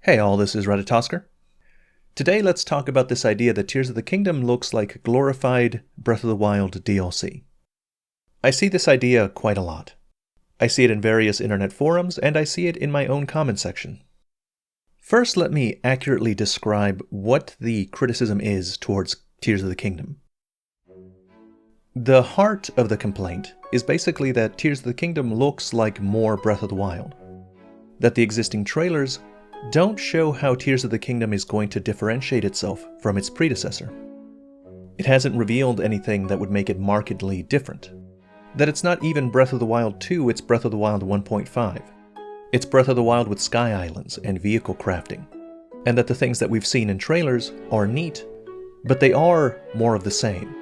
Hey all, this is Reddit Tosker. Today let's talk about this idea that Tears of the Kingdom looks like a glorified Breath of the Wild DLC. I see this idea quite a lot. I see it in various internet forums, and I see it in my own comment section. First, let me accurately describe what the criticism is towards Tears of the Kingdom. The heart of the complaint is basically that Tears of the Kingdom looks like more Breath of the Wild. That the existing trailers don't show how Tears of the Kingdom is going to differentiate itself from its predecessor. It hasn't revealed anything that would make it markedly different. That it's not even Breath of the Wild 2, it's Breath of the Wild 1.5. It's Breath of the Wild with sky islands and vehicle crafting. And that the things that we've seen in trailers are neat, but they are more of the same.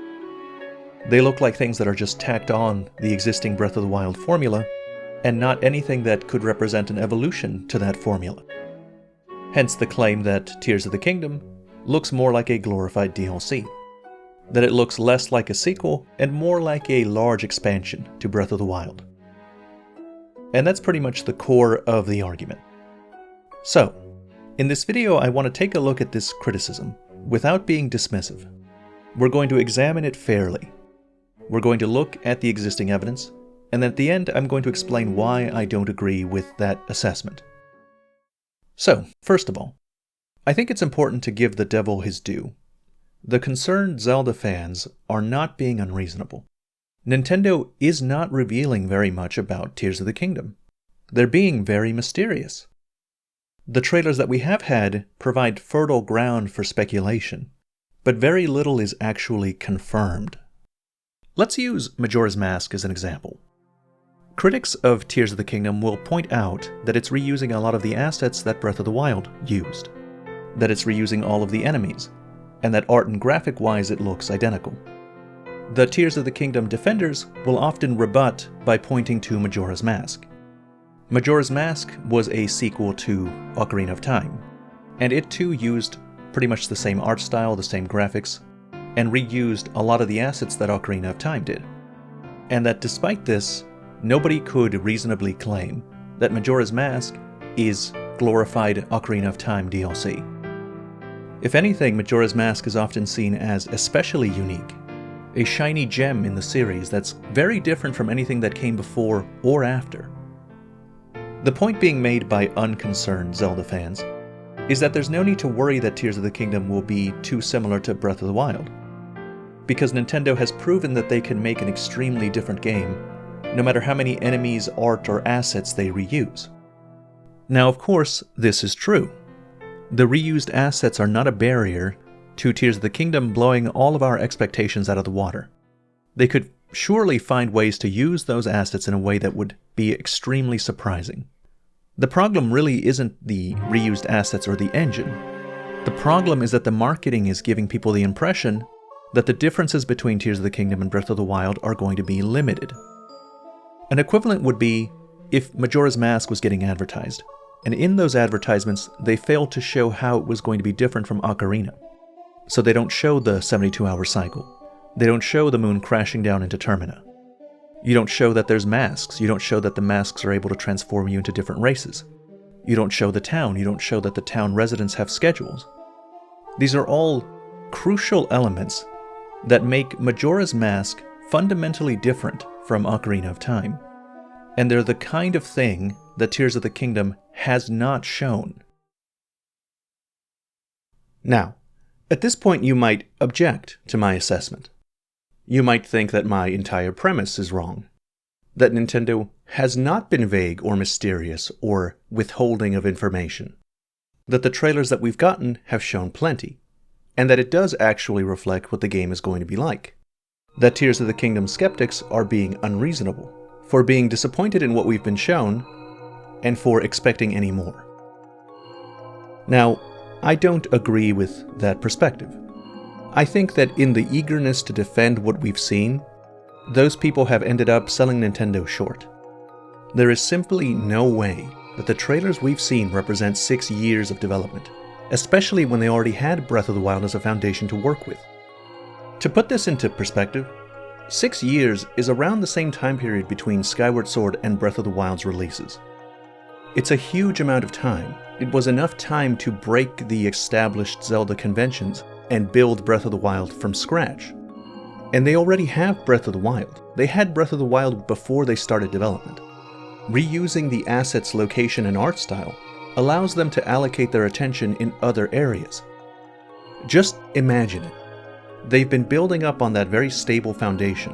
They look like things that are just tacked on the existing Breath of the Wild formula, and not anything that could represent an evolution to that formula. Hence the claim that Tears of the Kingdom looks more like a glorified DLC. That it looks less like a sequel and more like a large expansion to Breath of the Wild. And that's pretty much the core of the argument. So, in this video I want to take a look at this criticism without being dismissive. We're going to examine it fairly. We're going to look at the existing evidence, and at the end I'm going to explain why I don't agree with that assessment. So, first of all, I think it's important to give the devil his due. The concerned Zelda fans are not being unreasonable. Nintendo is not revealing very much about Tears of the Kingdom. They're being very mysterious. The trailers that we have had provide fertile ground for speculation, but very little is actually confirmed. Let's use Majora's Mask as an example. Critics of Tears of the Kingdom will point out that it's reusing a lot of the assets that Breath of the Wild used, that it's reusing all of the enemies, and that art and graphic-wise it looks identical. The Tears of the Kingdom defenders will often rebut by pointing to Majora's Mask. Majora's Mask was a sequel to Ocarina of Time, and it too used pretty much the same art style, the same graphics, and reused a lot of the assets that Ocarina of Time did. And that despite this, nobody could reasonably claim that Majora's Mask is glorified Ocarina of Time DLC. If anything, Majora's Mask is often seen as especially unique, a shiny gem in the series that's very different from anything that came before or after. The point being made by unconcerned Zelda fans is that there's no need to worry that Tears of the Kingdom will be too similar to Breath of the Wild, because Nintendo has proven that they can make an extremely different game no matter how many enemies, art, or assets they reuse. Now, of course, this is true. The reused assets are not a barrier to Tears of the Kingdom blowing all of our expectations out of the water. They could surely find ways to use those assets in a way that would be extremely surprising. The problem really isn't the reused assets or the engine. The problem is that the marketing is giving people the impression that the differences between Tears of the Kingdom and Breath of the Wild are going to be limited. An equivalent would be if Majora's Mask was getting advertised, and in those advertisements they failed to show how it was going to be different from Ocarina. So they don't show the 72-hour cycle. They don't show the moon crashing down into Termina. You don't show that there's masks. You don't show that the masks are able to transform you into different races. You don't show the town. You don't show that the town residents have schedules. These are all crucial elements that make Majora's Mask fundamentally different from Ocarina of Time. And they're the kind of thing that Tears of the Kingdom has not shown. Now, at this point you might object to my assessment. You might think that my entire premise is wrong. That Nintendo has not been vague or mysterious or withholding of information. That the trailers that we've gotten have shown plenty. And that it does actually reflect what the game is going to be like. That Tears of the Kingdom skeptics are being unreasonable, for being disappointed in what we've been shown, and for expecting any more. Now, I don't agree with that perspective. I think that in the eagerness to defend what we've seen, those people have ended up selling Nintendo short. There is simply no way that the trailers we've seen represent 6 years of development, especially when they already had Breath of the Wild as a foundation to work with. To put this into perspective, 6 years is around the same time period between Skyward Sword and Breath of the Wild's releases. It's a huge amount of time. It was enough time to break the established Zelda conventions and build Breath of the Wild from scratch. And they already have Breath of the Wild. They had Breath of the Wild before they started development. Reusing the asset's location and art style allows them to allocate their attention in other areas. Just imagine it. They've been building up on that very stable foundation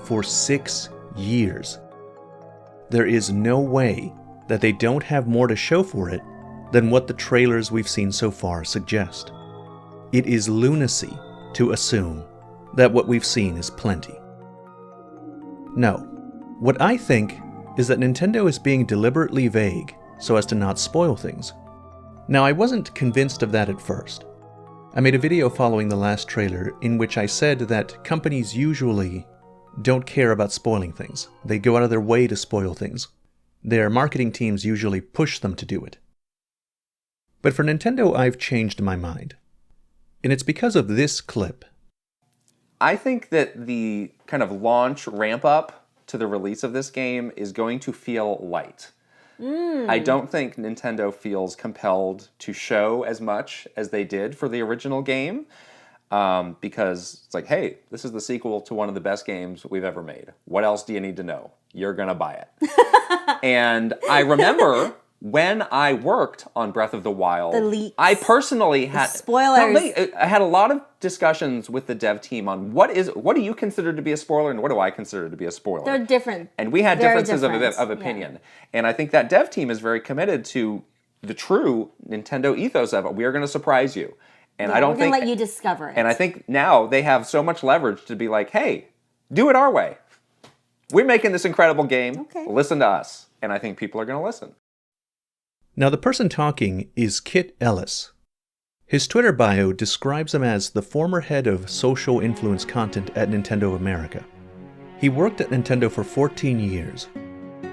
for 6 years. There is no way that they don't have more to show for it than what the trailers we've seen so far suggest. It is lunacy to assume that what we've seen is plenty. No, what I think is that Nintendo is being deliberately vague so as to not spoil things. Now, I wasn't convinced of that at first. I made a video following the last trailer in which I said that companies usually don't care about spoiling things. They go out of their way to spoil things. Their marketing teams usually push them to do it. But for Nintendo, I've changed my mind. And it's because of this clip. I think that the kind of launch ramp up to the release of this game is going to feel light. I don't think Nintendo feels compelled to show as much as they did for the original game, because it's like, hey, this is the sequel to one of the best games we've ever made. What else do you need to know? You're going to buy it. And I remember when I worked on Breath of the Wild, the leaks, I personally had spoilers. I had a lot of discussions with the dev team on what do you consider to be a spoiler and what do I consider to be a spoiler. They're different, and we had differences different. of opinion. Yeah. And I think that dev team is very committed to the true Nintendo ethos of it. We are going to surprise you, and I don't think we're going to let you discover it. And I think now they have so much leverage to be like, hey, do it our way. We're making this incredible game. Okay. Listen to us, and I think people are going to listen. Now, the person talking is Kit Ellis. His Twitter bio describes him as the former head of social influence content at Nintendo of America. He worked at Nintendo for 14 years,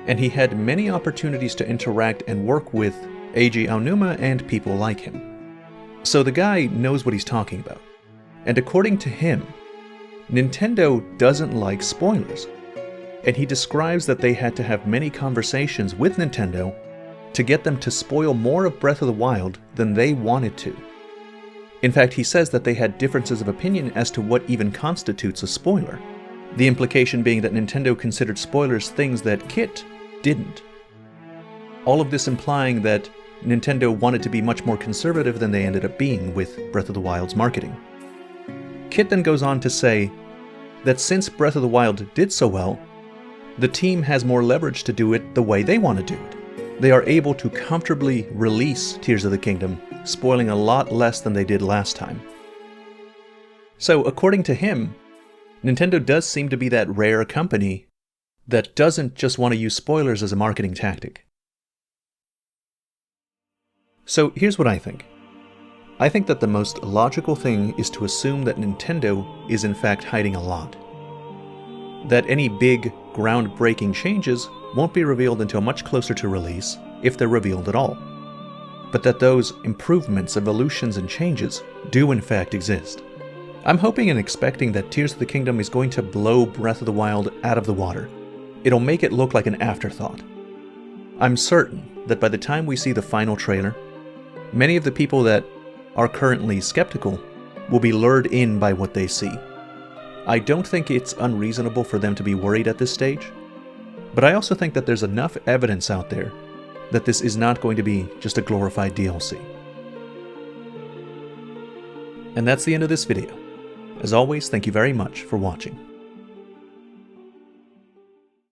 and he had many opportunities to interact and work with Eiji Aonuma and people like him. So the guy knows what he's talking about. And according to him, Nintendo doesn't like spoilers. And he describes that they had to have many conversations with Nintendo to get them to spoil more of Breath of the Wild than they wanted to. In fact, he says that they had differences of opinion as to what even constitutes a spoiler. The implication being that Nintendo considered spoilers things that Kit didn't. All of this implying that Nintendo wanted to be much more conservative than they ended up being with Breath of the Wild's marketing. Kit then goes on to say that since Breath of the Wild did so well, the team has more leverage to do it the way they want to do it. They are able to comfortably release Tears of the Kingdom, spoiling a lot less than they did last time. So, according to him, Nintendo does seem to be that rare company that doesn't just want to use spoilers as a marketing tactic. So, here's what I think. I think that the most logical thing is to assume that Nintendo is in fact hiding a lot. That any big, groundbreaking changes won't be revealed until much closer to release, if they're revealed at all. But that those improvements, evolutions, and changes do in fact exist. I'm hoping and expecting that Tears of the Kingdom is going to blow Breath of the Wild out of the water. It'll make it look like an afterthought. I'm certain that by the time we see the final trailer, many of the people that are currently skeptical will be lured in by what they see. I don't think it's unreasonable for them to be worried at this stage, but I also think that there's enough evidence out there that this is not going to be just a glorified DLC. And that's the end of this video. As always, thank you very much for watching.